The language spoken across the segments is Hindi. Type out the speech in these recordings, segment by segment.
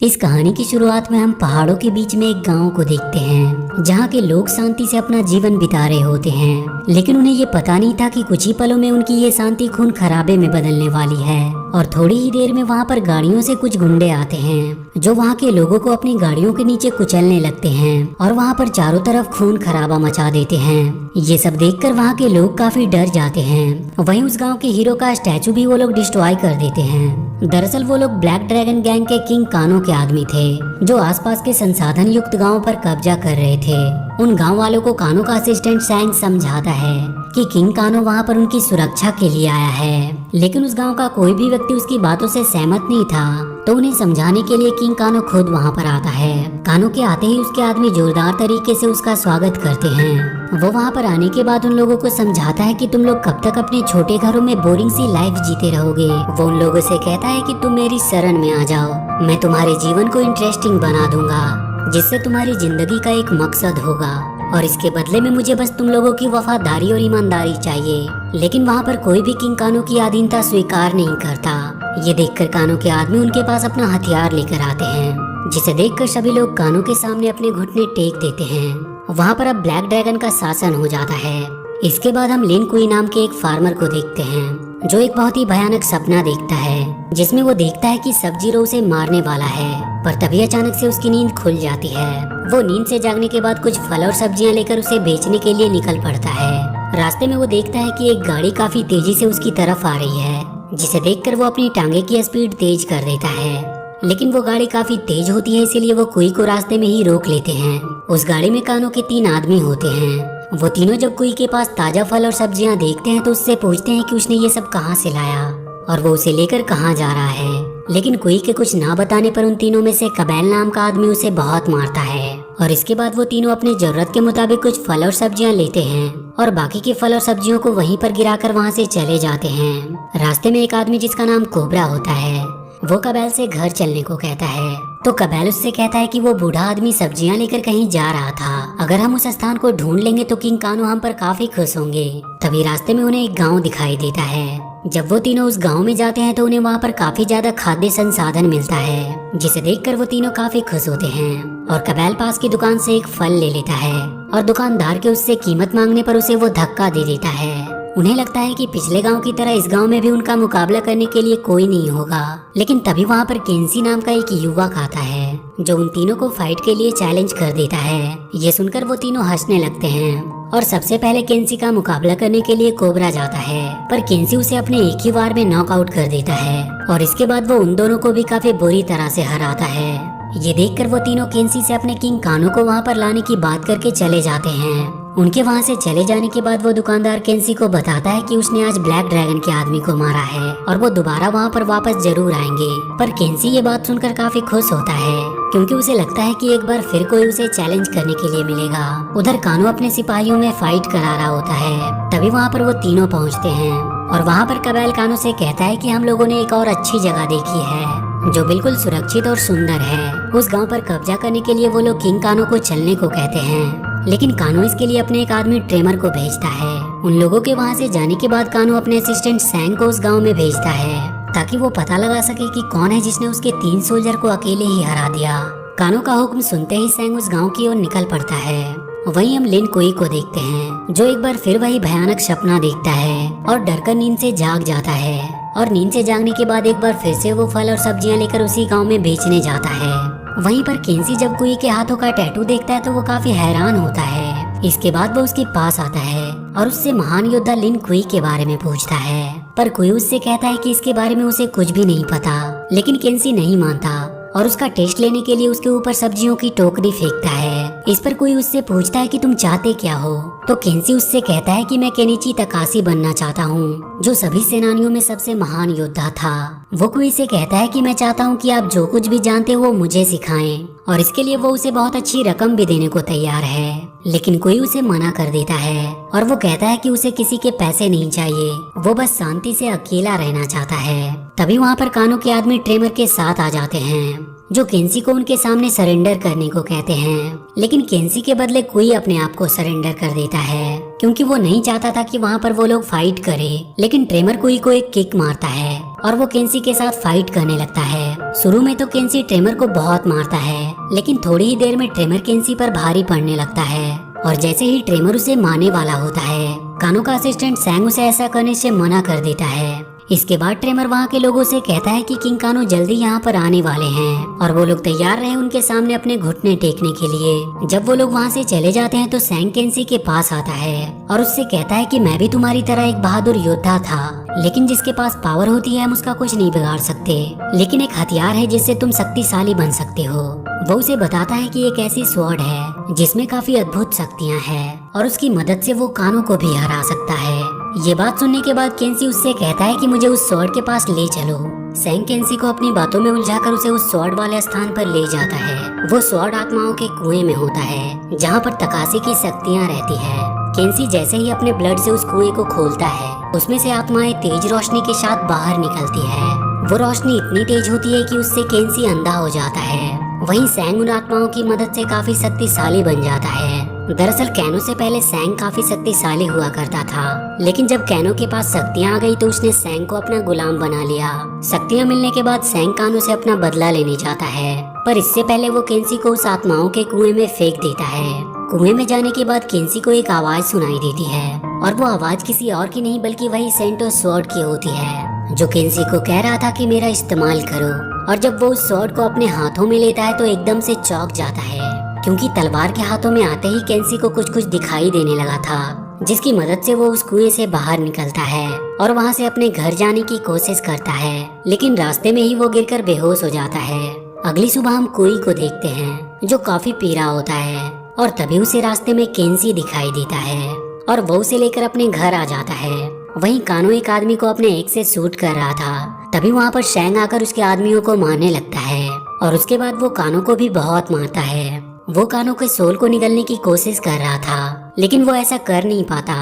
इस कहानी की शुरुआत में हम पहाड़ों के बीच में एक गांव को देखते हैं जहां के लोग शांति से अपना जीवन बिता रहे होते हैं, लेकिन उन्हें ये पता नहीं था कि कुछ ही पलों में उनकी ये शांति खून खराबे में बदलने वाली है। और थोड़ी ही देर में वहां पर गाड़ियों से कुछ गुंडे आते हैं जो वहां के लोगों को अपनी गाड़ियों के नीचे कुचलने लगते हैं और वहां पर चारों तरफ खून खराबा मचा देते हैं। ये सब देखकर वहां के लोग काफी डर जाते हैं। वहीं उस गांव के हीरो का स्टैचू भी वो लोग डिस्ट्रॉय कर देते हैं। दरअसल वो लोग ब्लैक ड्रैगन गैंग के किंग कानो के आदमी थे जो आसपास के संसाधन युक्त गांव पर कब्जा कर रहे थे। उन गांव वालों को कानो का असिस्टेंट सैंग समझाता है कि किंग कानो वहां पर उनकी सुरक्षा के लिए आया है, लेकिन उस गांव का कोई भी व्यक्ति उसकी बातों से सहमत नहीं था। तो उन्हें समझाने के लिए किंग कानो खुद वहां पर आता है। कानो के आते ही उसके आदमी जोरदार तरीके से उसका स्वागत करते हैं। वो वहां पर आने के बाद उन लोगों को समझाता है कि तुम लोग कब तक अपने छोटे घरों में बोरिंग सी लाइफ जीते रहोगे। वो उन लोगों से कहता है कि तुम मेरी शरण में आ जाओ, मैं तुम्हारे जीवन को इंटरेस्टिंग बना दूंगा जिससे तुम्हारी जिंदगी का एक मकसद होगा और इसके बदले में मुझे बस तुम लोगों की वफादारी और ईमानदारी चाहिए। लेकिन वहाँ पर कोई भी किंग कानो की अधीनता स्वीकार नहीं करता। ये देखकर कानो के आदमी उनके पास अपना हथियार लेकर आते हैं, जिसे देखकर सभी लोग कानो के सामने अपने घुटने टेक देते हैं। वहाँ पर अब ब्लैक ड्रैगन का शासन हो जाता है। इसके बाद हम लिन कुई नाम के एक फार्मर को देखते हैं जो एक बहुत ही भयानक सपना देखता है, जिसमें वो देखता है कि सब्जी उसे मारने वाला है। पर तभी अचानक से उसकी नींद खुल जाती है। वो नींद से जागने के बाद कुछ फल और सब्जियां लेकर उसे बेचने के लिए निकल पड़ता है। रास्ते में वो देखता है कि एक गाड़ी काफी तेजी से उसकी तरफ आ रही है, जिसे देखकर वो अपनी टांगे की स्पीड तेज कर देता है। लेकिन वो गाड़ी काफी तेज होती है, इसीलिए वो कुई को रास्ते में ही रोक लेते हैं। उस गाड़ी में कानो के 3 आदमी होते हैं। वो तीनों जब कुई के पास ताजा फल और सब्जियां देखते हैं तो उससे पूछते हैं कि उसने ये सब कहाँ से लाया और वो उसे लेकर कहाँ जा रहा है। लेकिन कुई के कुछ ना बताने पर उन तीनों में से कबैल नाम का आदमी उसे बहुत मारता है। और इसके बाद वो तीनों अपने जरूरत के मुताबिक कुछ फल और सब्जियां लेते हैं और बाकी के फल और सब्जियों को वहीं पर गिराकर वहाँ से चले जाते हैं। रास्ते में एक आदमी जिसका नाम कोबरा होता है वो कबैल से घर चलने को कहता है। तो कबैल उससे कहता है कि वो बूढ़ा आदमी सब्जियां लेकर कहीं जा रहा था, अगर हम उस स्थान को ढूंढ लेंगे तो किंग कानो हम पर काफी खुश होंगे। तभी रास्ते में उन्हें एक गांव दिखाई देता है। जब वो तीनों उस गांव में जाते हैं तो उन्हें वहां पर काफी ज्यादा खाद्य संसाधन मिलता है, जिसे देखकर वो तीनों काफी खुश होते हैं। और कबैल पास की दुकान से एक फल ले लेता है और दुकानदार के उससे कीमत मांगने पर उसे वो धक्का दे देता है। उन्हें लगता है कि पिछले गांव की तरह इस गांव में भी उनका मुकाबला करने के लिए कोई नहीं होगा। लेकिन तभी वहां पर केंसी नाम का एक युवक आता है जो उन तीनों को फाइट के लिए चैलेंज कर देता है। ये सुनकर वो तीनों हंसने लगते हैं और सबसे पहले केंसी का मुकाबला करने के लिए कोबरा जाता है, पर केंसी उसे अपने एक ही वार में नॉकआउट कर देता है और इसके बाद वो उन दोनों को भी काफी बुरी तरह से हराता है। ये देखकर वो तीनों केंसी से अपने किंग कानो को वहाँ पर लाने की बात करके चले जाते हैं। उनके वहाँ से चले जाने के बाद वो दुकानदार केंसी को बताता है कि उसने आज ब्लैक ड्रैगन के आदमी को मारा है और वो दोबारा वहाँ पर वापस जरूर आएंगे। पर केंसी ये बात सुनकर काफी खुश होता है क्योंकि उसे लगता है कि एक बार फिर कोई उसे चैलेंज करने के लिए मिलेगा। उधर कानो अपने सिपाहियों में फाइट करा रहा होता है। तभी वहाँ पर वो तीनों पहुँचते हैं और वहाँ पर कबैल कानो से कहता है कि हम लोगों ने एक और अच्छी जगह देखी है जो बिल्कुल सुरक्षित और सुंदर है। उस गांव पर कब्जा करने के लिए वो लोग किंग कानो को चलने को कहते हैं, लेकिन कानो इसके लिए अपने एक आदमी ट्रेमर को भेजता है। उन लोगों के वहाँ से जाने के बाद कानो अपने असिस्टेंट सैंग को उस गांव में भेजता है ताकि वो पता लगा सके कि कौन है जिसने उसके 3 सोल्जर को अकेले ही हरा दिया। कानो का हुक्म सुनते ही सैंग उस गांव की ओर निकल पड़ता है। वहीं हम लिन कोई को देखते हैं जो एक बार फिर वही भयानक सपना देखता है और डरकर नींद से जाग जाता है। और नींद से जागने के बाद एक बार फिर से वो फल और सब्जियां लेकर उसी गांव में बेचने जाता है। वहीं पर केंसी जब कुई के हाथों का टैटू देखता है तो वो काफी हैरान होता है। इसके बाद वो उसके पास आता है और उससे महान योद्धा लिन कुई के बारे में पूछता है, पर कुई उससे कहता है कि इसके बारे में उसे कुछ भी नहीं पता। लेकिन केंसी नहीं मानता और उसका टेस्ट लेने के लिए उसके ऊपर सब्जियों की टोकरी फेंकता है। इस पर कोई उससे पूछता है कि तुम चाहते क्या हो, तो केंसी उससे कहता है कि मैं केनिची तकाशी बनना चाहता हूँ जो सभी सेनानियों में सबसे महान योद्धा था। वो कोई से कहता है कि मैं चाहता हूँ कि आप जो कुछ भी जानते हो वो मुझे सिखाएं और इसके लिए वो उसे बहुत अच्छी रकम भी देने को तैयार है। लेकिन कोई उसे मना कर देता है और वो कहता है कि उसे किसी के पैसे नहीं चाहिए, वो बस शांति से अकेला रहना चाहता है। तभी वहाँ पर कानो के आदमी ट्रेमर के साथ आ जाते हैं जो केंसी को उनके सामने सरेंडर करने को कहते हैं। लेकिन केंसी के बदले कोई अपने आप को सरेंडर कर देता है क्योंकि वो नहीं चाहता था कि वहाँ पर वो लोग फाइट करे। लेकिन ट्रेमर कोई को एक किक मारता है और वो केंसी के साथ फाइट करने लगता है। शुरू में तो केंसी ट्रेमर को बहुत मारता है, लेकिन थोड़ी ही देर में ट्रेमर केंसी पर भारी पड़ने लगता है और जैसे ही ट्रेमर उसे मारने वाला होता है, कानो का असिस्टेंट सैंग उसे ऐसा करने से मना कर देता है। इसके बाद ट्रेमर वहाँ के लोगों से कहता है कि किंग कानो जल्दी यहाँ पर आने वाले हैं और वो लोग तैयार रहे उनके सामने अपने घुटने टेकने के लिए। जब वो लोग वहाँ से चले जाते हैं तो सैंग केंसी के पास आता है और उससे कहता है कि मैं भी तुम्हारी तरह एक बहादुर योद्धा था, लेकिन जिसके पास पावर होती है हम उसका कुछ नहीं बिगाड़ सकते, लेकिन एक हथियार है जिससे तुम शक्तिशाली बन सकते हो। वो उसे बताता है कि एक ऐसी स्वॉर्ड है जिसमें काफी अद्भुत शक्तियाँ हैं और उसकी मदद से वो कानो को भी हरा सकता है। ये बात सुनने के बाद केंसी उससे कहता है कि मुझे उस स्वॉर्ड के पास ले चलो। सैंग केंसी को अपनी बातों में उलझाकर उसे उस स्वॉर्ड वाले स्थान पर ले जाता है। वो स्वॉर्ड आत्माओं के कुएं में होता है जहाँ पर तकाशी की शक्तियाँ रहती है। केंसी जैसे ही अपने ब्लड से उस कुएं को खोलता है, उसमें से आत्माएं तेज रोशनी के साथ बाहर निकलती है। वो रोशनी इतनी तेज होती है कि उससे केंसी अंधा हो जाता है। वहीं सैंग उन आत्माओं की मदद से काफी शक्तिशाली बन जाता है। दरअसल कैनो से पहले सैंग काफी शक्तिशाली हुआ करता था, लेकिन जब कैनो के पास शक्तियाँ आ गई तो उसने सैंग को अपना गुलाम बना लिया। शक्तियाँ मिलने के बाद सैंग कानो से अपना बदला लेने जाता है, पर इससे पहले वो केंसी को उस आत्माओं के कुएं में फेंक देता है। कुएं में जाने के बाद केंसी को एक आवाज सुनाई देती है और वो आवाज किसी और की नहीं बल्कि वही सेंटो स्वॉर्ड की होती है, जो केंसी को कह रहा था कि मेरा इस्तेमाल करो। और जब वो उस स्वॉर्ड को अपने हाथों में लेता है तो एकदम से चौंक जाता है, क्योंकि तलवार के हाथों में आते ही केंसी को कुछ कुछ दिखाई देने लगा था, जिसकी मदद से वो उस कुएं से बाहर निकलता है और वहाँ से अपने घर जाने की कोशिश करता है, लेकिन रास्ते में ही वो गिरकर बेहोश हो जाता है। अगली सुबह हम कुई को देखते हैं जो काफी पी रहा होता है और तभी उसे रास्ते में केंसी दिखाई देता है और वो उसे लेकर अपने घर आ जाता है। वहीं कानो एक आदमी को अपने एक से शूट कर रहा था, तभी वहाँ पर सैंग आकर उसके आदमियों को मारने लगता है और उसके बाद वो कानो को भी बहुत मारता है। वो कानो के सोल को निगलने की कोशिश कर रहा था, लेकिन वो ऐसा कर नहीं पाता।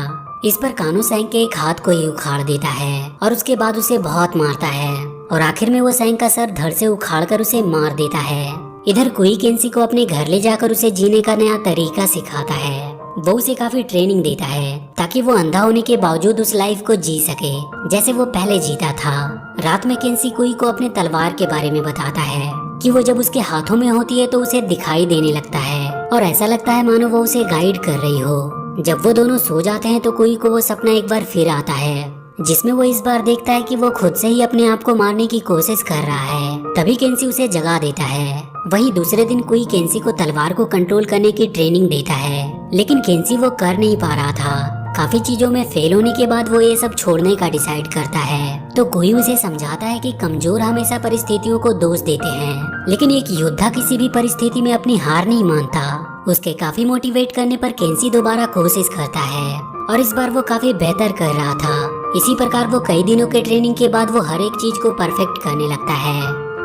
इस पर कानो सैंग के एक हाथ को ही उखाड़ देता है और उसके बाद उसे बहुत मारता है और आखिर में वो सैंग का सर धड़ से उखाड़कर उसे मार देता है। इधर कोई केंसी को अपने घर ले जाकर उसे जीने का नया तरीका सिखाता है। वो उसे काफी ट्रेनिंग देता है ताकि वो अंधा होने के बावजूद उस लाइफ को जी सके जैसे वो पहले जीता था। रात में केंसी कोई को अपने तलवार के बारे में बताता है कि वो जब उसके हाथों में होती है तो उसे दिखाई देने लगता है और ऐसा लगता है मानो वो उसे गाइड कर रही हो। जब वो दोनों सो जाते हैं तो कोई को वो सपना एक बार फिर आता है, जिसमें वो इस बार देखता है कि वो खुद से ही अपने आप को मारने की कोशिश कर रहा है। तभी केंसी उसे जगा देता है। वहीं दूसरे दिन कोई केंसी को तलवार को कंट्रोल करने की ट्रेनिंग देता है, लेकिन केंसी वो कर नहीं पा रहा था। काफी चीजों में फेल होने के बाद वो ये सब छोड़ने का डिसाइड करता है। तो कोई उसे समझाता है कि कमजोर हमेशा परिस्थितियों को दोष देते हैं, लेकिन एक योद्धा किसी भी परिस्थिति में अपनी हार नहीं मानता। उसके काफी मोटिवेट करने पर केंसी दोबारा कोशिश करता है और इस बार वो काफी बेहतर कर रहा था। इसी प्रकार वो कई दिनों के ट्रेनिंग के बाद वो हर एक चीज को परफेक्ट करने लगता है।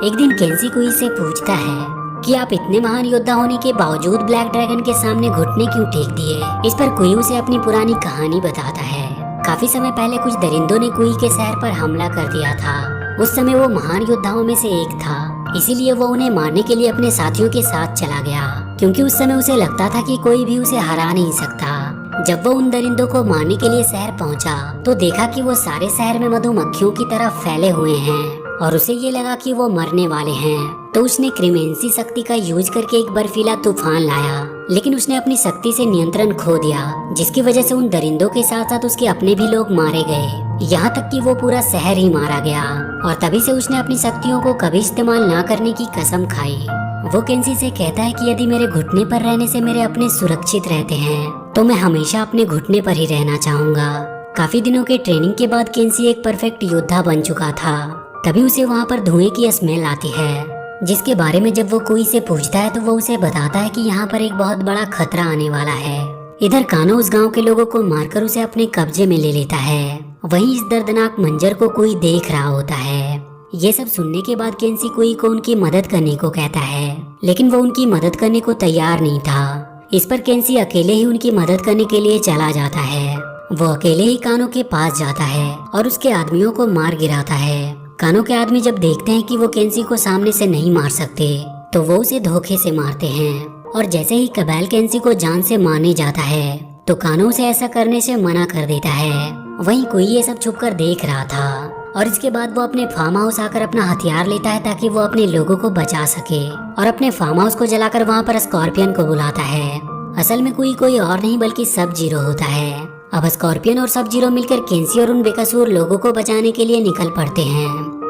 एक दिन केंसी कोई से पूछता है कि आप इतने महान योद्धा होने के बावजूद ब्लैक ड्रैगन के सामने घुटने क्यों टेक दिए। इस पर कोई उसे अपनी पुरानी कहानी बताता है। काफी समय पहले कुछ दरिंदों ने कोई के शहर पर हमला कर दिया था। उस समय वो महान योद्धाओं में से एक था, इसीलिए वो उन्हें मारने के लिए अपने साथियों के साथ चला गया, क्योंकि उस समय उसे लगता था कि कोई भी उसे हरा नहीं सकता। जब वो उन दरिंदों को मारने के लिए शहर पहुंचा तो देखा कि वो सारे शहर में मधुमक्खियों की तरह फैले हुए हैं और उसे ये लगा कि वो मरने वाले हैं। तो उसने क्रीमेंसी शक्ति का यूज करके एक बर्फीला तूफान लाया, लेकिन उसने अपनी शक्ति से नियंत्रण खो दिया, जिसकी वजह से उन दरिंदों के साथ साथ उसके अपने भी लोग मारे गए, यहाँ तक कि वो पूरा शहर ही मारा गया। और तभी से उसने अपनी शक्तियों को कभी इस्तेमाल ना करने की कसम खाई। वो केंसी से कहता है कि यदि मेरे घुटने पर रहने से मेरे अपने सुरक्षित रहते हैं तो मैं हमेशा अपने घुटने पर ही रहना चाहूंगा। काफी दिनों के ट्रेनिंग के बाद केंसी एक परफेक्ट योद्धा बन चुका था। तभी उसे वहाँ पर धुएं की स्मेल आती है, जिसके बारे में जब वो कोई से पूछता है तो वो उसे बताता है कि यहाँ पर एक बहुत बड़ा खतरा आने वाला है। इधर कानो उस गांव के लोगों को मारकर उसे अपने कब्जे में ले लेता है। वहीं इस दर्दनाक मंजर को कोई देख रहा होता है। ये सब सुनने के बाद केंसी कोई को उनकी मदद करने को कहता है, लेकिन वो उनकी मदद करने को तैयार नहीं था। इस पर केंसी अकेले ही उनकी मदद करने के लिए चला जाता है। वो अकेले ही कानो के पास जाता है और उसके आदमियों को मार गिराता है। कानो के आदमी जब देखते हैं कि वो केंसी को सामने से नहीं मार सकते तो वो उसे धोखे से मारते हैं। और जैसे ही कबैल केंसी को जान से मारने जाता है तो कानो उसे ऐसा करने से मना कर देता है। वहीं कोई ये सब छुपकर देख रहा था और इसके बाद वो अपने फार्म हाउस आकर अपना हथियार लेता है ताकि वो अपने लोगों को बचा सके और अपने फार्म हाउस को जलाकर वहाँ पर स्कॉर्पियन को बुलाता है। असल में कोई और नहीं बल्कि सब जीरो होता है। अब स्कॉर्पियन और सब जीरो मिलकर केंसी और उन बेकसूर लोगों को बचाने के लिए निकल पड़ते हैं।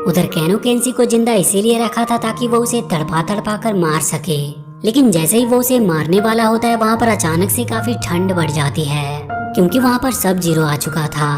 उधर कैनो केंसी को जिंदा इसीलिए रखा था ताकि वो उसे तड़पा कर मार सके, लेकिन जैसे ही वो उसे मारने वाला होता है वहाँ पर अचानक से काफी ठंड बढ़ जाती है क्योंकि वहाँ पर सब जीरो आ चुका था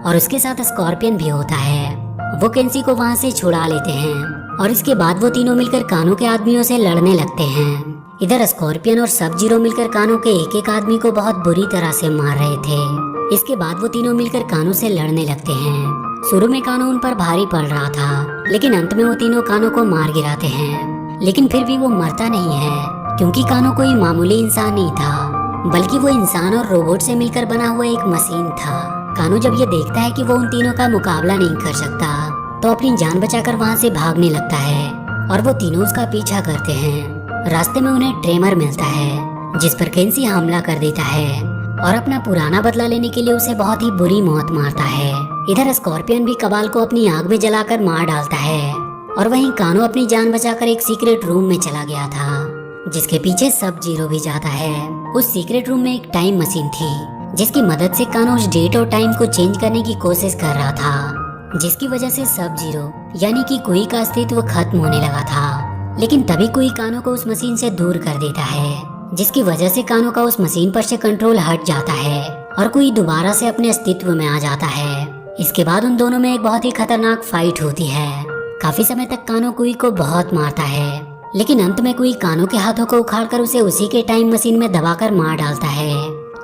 और उसके साथ स्कॉर्पियन भी होता है। वो केंसी को वहाँ से छुड़ा लेते हैं और इसके बाद वो तीनों मिलकर कानो के आदमियों से लड़ने लगते हैं। इधर स्कॉर्पियन और सब जीरो मिलकर कानो के एक आदमी को बहुत बुरी तरह से मार रहे थे। इसके बाद वो तीनों मिलकर कानो से लड़ने लगते हैं। शुरू में कानो उन पर भारी पड़ रहा था, लेकिन अंत में वो तीनों कानो को मार गिराते हैं। लेकिन फिर भी वो मरता नहीं है क्योंकि कानो कोई मामूली इंसान नहीं था, बल्कि वो इंसान और रोबोट से मिलकर बना हुआ एक मशीन था। कानो जब ये देखता है कि वो उन तीनों का मुकाबला नहीं कर सकता तो अपनी जान बचाकर वहाँ से भागने लगता है और वो तीनों उसका पीछा करते हैं। रास्ते में उन्हें ट्रेमर मिलता है जिस पर केंसी हमला कर देता है और अपना पुराना बदला लेने के लिए उसे बहुत ही बुरी मौत मारता है। इधर स्कॉर्पियन भी कबाल को अपनी आग में जलाकर मार डालता है और वहीं कानो अपनी जान बचाकर एक सीक्रेट रूम में चला गया था जिसके पीछे सब जीरो भी जाता है। उस सीक्रेट रूम में एक टाइम मशीन थी जिसकी मदद से कानो उस डेट और टाइम को चेंज करने की कोशिश कर रहा था, जिसकी वजह से सब जीरो यानी कि कोई का अस्तित्व खत्म होने लगा था। लेकिन तभी कोई कानो को उस मशीन से दूर कर देता है जिसकी वजह से कानो का उस मशीन पर से कंट्रोल हट जाता है और कोई दोबारा से अपने अस्तित्व में आ जाता है। इसके बाद उन दोनों में एक बहुत ही खतरनाक फाइट होती है। काफी समय तक कानो कोई को बहुत मारता है, लेकिन अंत में कोई कानो के हाथों को उखाड़कर उसे उसी के टाइम मशीन में दबाकर मार डालता है।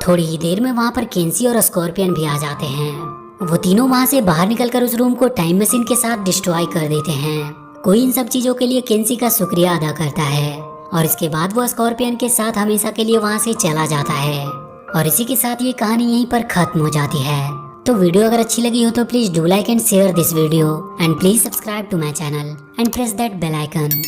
थोड़ी ही देर में वहाँ पर केंसी और स्कॉर्पियन भी आ जाते हैं। वो तीनों वहाँ से बाहर निकलकर उस रूम को टाइम मशीन के साथ डिस्ट्रॉय कर देते हैं। कोई इन सब चीजों के लिए केंसी का शुक्रिया अदा करता है और इसके बाद वो स्कॉर्पियन के साथ हमेशा के लिए वहाँ से चला जाता है। और इसी के साथ ये कहानी यहीं पर खत्म हो जाती है। तो वीडियो अगर अच्छी लगी हो तो please do like and share this video and please subscribe to my channel and press that bell icon.